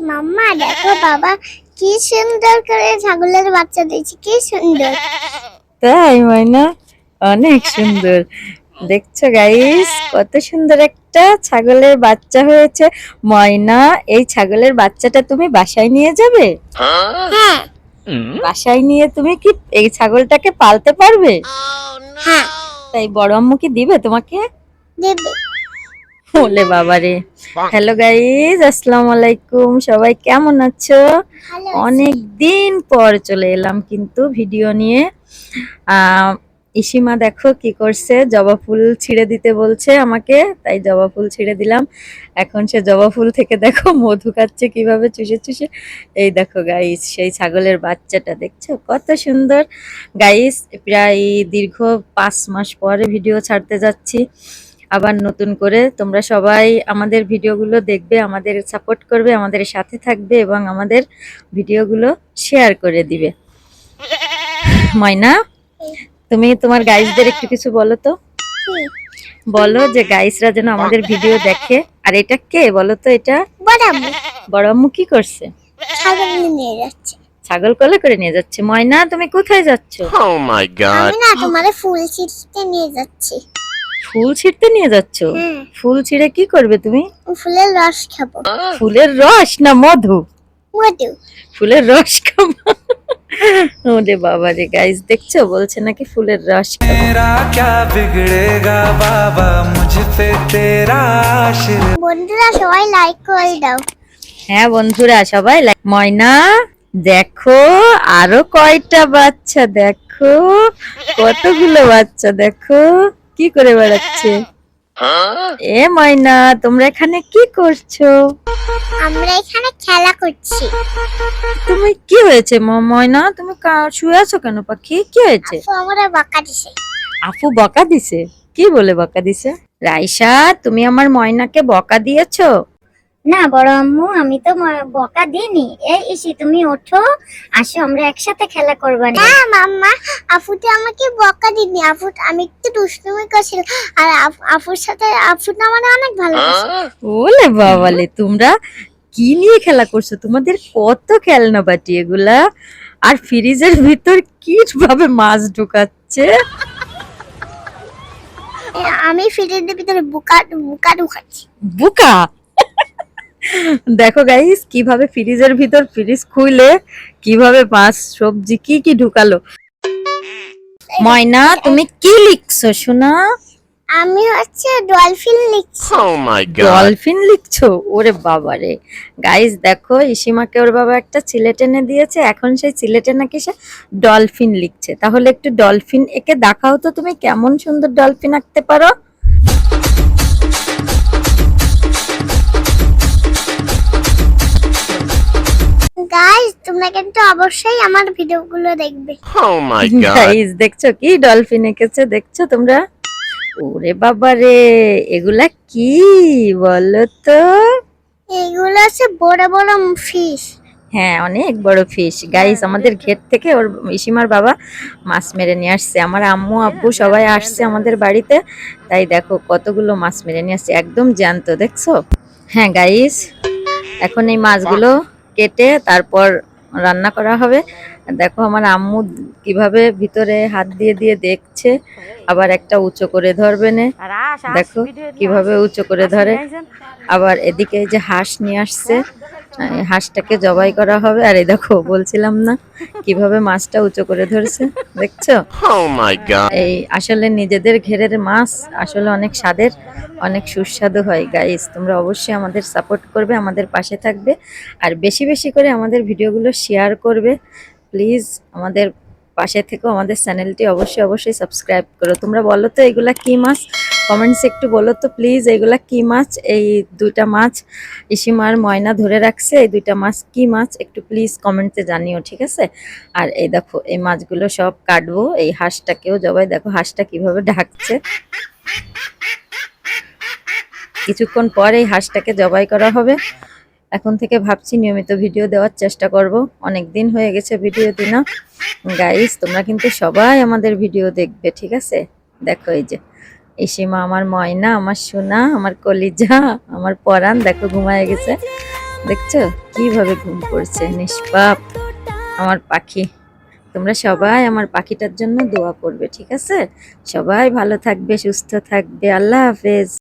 মাম্মা দেখো বাবা কি সুন্দর করে ছাগলের বাচ্চা দিয়েছে, কি সুন্দর। তাই ময়না? অনেক সুন্দর। দেখছো গাইস, কত সুন্দর একটা ছাগলের বাচ্চা হয়েছে। ময়না, এই ছাগলের বাচ্চাটা তুমি বাসায় নিয়ে যাবে? হ্যাঁ বাসায় নিয়ে তুমি কি এই ছাগলটাকে পালতে পারবে? হ্যাঁ তাই বড় আম্মু কি দিবে তোমাকে? দেবে। ওলে বাবারে। হ্যালো গাইস, আসসালামু আলাইকুম। সবাই কেমন আছো? ভালো অনেক দিন পর চলে এলাম কিন্তু ভিডিও নিয়ে। ইসিমা দেখো কি করছে, জবা ফুল ছিঁড়ে দিতে বলছে আমাকে, তাই জবা ফুল ছিঁড়ে দিলাম। এখন সে জবা ফুল থেকে দেখো মধু খাচ্ছে কিভাবে চুষে চুষে। এই দেখো গাইস, সেই ছাগলের বাচ্চাটা দেখছো কত সুন্দর। গাইস, প্রায় দীর্ঘ 5 মাস পরে ভিডিও ছাড়তে যাচ্ছি আবার নতুন করে। তোমরা সবাই আমাদের ভিডিওগুলো দেখবে, আমাদের সাপোর্ট করবে, আমাদের সাথে থাকবে এবং আমাদের ভিডিওগুলো শেয়ার করে দিবে। ময়না, তুমি তোমার গাইসদের একটু কিছু বলো তো। বলো যে গাইসরা যেন আমাদের ভিডিও দেখে। আর এটা কে বলো তো? এটা বড় আম্মু বড় আম্মু কি করছে? ছাগল নিয়ে যাচ্ছে। ছাগল কোলে করে নিয়ে যাচ্ছে। ময়না, তুমি কোথায় যাচ্ছ? Oh my god. আমি না তোমারে ফুল ছিঁড়তে নিয়ে যাচ্ছি। ফুল ছিঁড়তে নিয়ে যাচ্ছ? হ্যাঁ। ফুল ছিঁড়ে কি করবে তুমি? ফুলের রস খাবো। ফুলের রস না মধু? মধু। ফুলের রস খাবো? ওরে বাবা রে। গাইস দেখছো, বলছে নাকি ফুলের রস খাবো। मेरा क्या बिगड़ेगा बाबा मुझ पे तेरा आशीर्वाद। বন্ধুরা সবাই লাইক করে দাও। হ্যাঁ বন্ধুরা সবাই ময়না দেখো আরো কয়টা বাচ্চা, দেখো কতগুলো বাচ্চা, দেখো কি করে বেড়াচ্ছে। এ ময়না, তোমরা এখানে কি করছো? আমরা এখানে খেলা করছি। তুমি কি হয়েছে ময়না? তুমি শুয়ে আছো কেন পাখি? কি হয়েছে? আপু আমরা বকা দিছে। আপু বকা দিছে? কি বলে বকা দিছে? রাইসা, তুমি আমার ময়নাকে বকা দিয়েছো? না বড় আম্মু, আমি তো বকা দিইনি। এই ইসি তুমি ওঠো, আসো আমরা একসাথে খেলা করব। না মাম্মা, আফুটা আমাকে বকা দিনি। আমি একটু দুষ্টুমি করছিলাম। আর আফুর সাথে আফুটা আমার অনেক ভালোবাসে। ওলে বাবালে, তোমরা কি নিয়ে খেলা করছো? তোমাদের কত খেলনা বাটি এগুলা। আর ফ্রিজের ভিতর কি ভাবে মাছ ঢুকাচ্ছে। আমি ফ্রিজের ভিতরে বুকা বুকা ঢুকাচ্ছি। বুকা? দেখো গাইস, কিভাবে ফ্রিজের ভিতর ফ্রিজ খুলে কিভাবে মাছ সবজি কি কি ঢুকালো। ময়না, তুমি কি লিখছো শোনা? আমি হচ্ছে ডলফিন লিখছি। Oh my god. ডলফিন লিখছো? ওরে বাবা রে। গাইস দেখো, ইসিমাকে ওর বাবা একটা সিলেট এনে দিয়েছে, এখন সেই সিলেটে নাকি সে ডলফিন লিখছে। তাহলে একটু ডলফিন এঁকে দেখাও তো, তুমি কেমন সুন্দর ডলফিন আঁকতে পারো। গাইস তোমরা কিন্তু অবশ্যই আমার ভিডিওগুলো দেখবে। Oh my god. গাইস দেখছো কি ডলফিন এঁকেছে, দেখছো তোমরা? ওরে বাবা রে, এগুলা কি বলো তো? এগুলো হচ্ছে বড় বড় ফিশ। হ্যাঁ, অনেক বড় ফিশ। গাইস আমাদের ঘের থেকে ওর ইসিমার বাবা মাছ মেরে নিয়ে আসছে। আমার আম্মু আব্বু সবাই আসছে আমাদের বাড়িতে, তাই দেখো কতগুলো মাছ মেরে নিয়ে আসছে, একদম জ্যান্ত, দেখছো? হ্যাঁ গাইস, এখন এই মাছগুলো কেটে তারপর রান্না করা হবে। দেখো আমার আম্মু কিভাবে ভিতরে হাত দিয়ে দিয়ে দেখছে, আবার একটা উঁচু করে ধরবে না। দেখো কিভাবে উঁচু করে ধরে। আবার এদিকে এই যে হাঁস নিয়ে আসছে, এই হাঁসটাকে জবাই করা হবে। আর এই দেখো বলছিলাম না কিভাবে মাছটা উঁচু করে ধরছে, দেখছো? Oh my god. এই আসলে নিজেদের ঘেরের মাছ আসলে অনেক স্বাদের, অনেক সুস্বাদু হয়। গাইস তোমরা অবশ্যই আমাদের সাপোর্ট করবে, আমাদের পাশে থাকবে, আর বেশি বেশি করে আমাদের ভিডিওগুলো শেয়ার করবে। প্লিজ আমাদের পাশে থেকো, আমাদের চ্যানেলটি অবশ্যই অবশ্যই সাবস্ক্রাইব করো। তোমরা বলো তো এগুলা কি মাছ? কমেন্টসে একটু বলো তো প্লিজ, এগুলা কি মাছ? এই দুইটা মাছ ইসিমার ময়না ধরে রাখছে, এই দুইটা মাছ কি মাছ একটু প্লিজ কমেন্টে জানিও, ঠিক আছে? আর এই দেখো এই মাছগুলো সব কাটবো। এই হাঁসটাকেও জবাই, দেখো হাঁসটা কিভাবে ঢাকছে। কিছুক্ষণ পর এই হাঁসটাকে জবাই করা হবে। এখন থেকে ভাবছি নিয়মিত ভিডিও দেওয়ার চেষ্টা করব। অনেক দিন হয়ে গেছে ভিডিও দিনা। গাইস তোমরা কিন্তু সবাই আমাদের ভিডিও দেখবে, ঠিক আছে? দেখো এই যে ইসিমা, আমার ময়না, আমার সোনা, আমার কলিজা, আমার পরাণ দেখো ঘুমায় গেছে। দেখছো কিভাবে ঘুম পড়ছে, নিষ্পাপ আমার পাখি। তোমরা সবাই আমার পাখিটার জন্য দোয়া করবে, ঠিক আছে? সবাই ভালো থাকবে, সুস্থ থাকবে। আল্লাহ হাফেজ।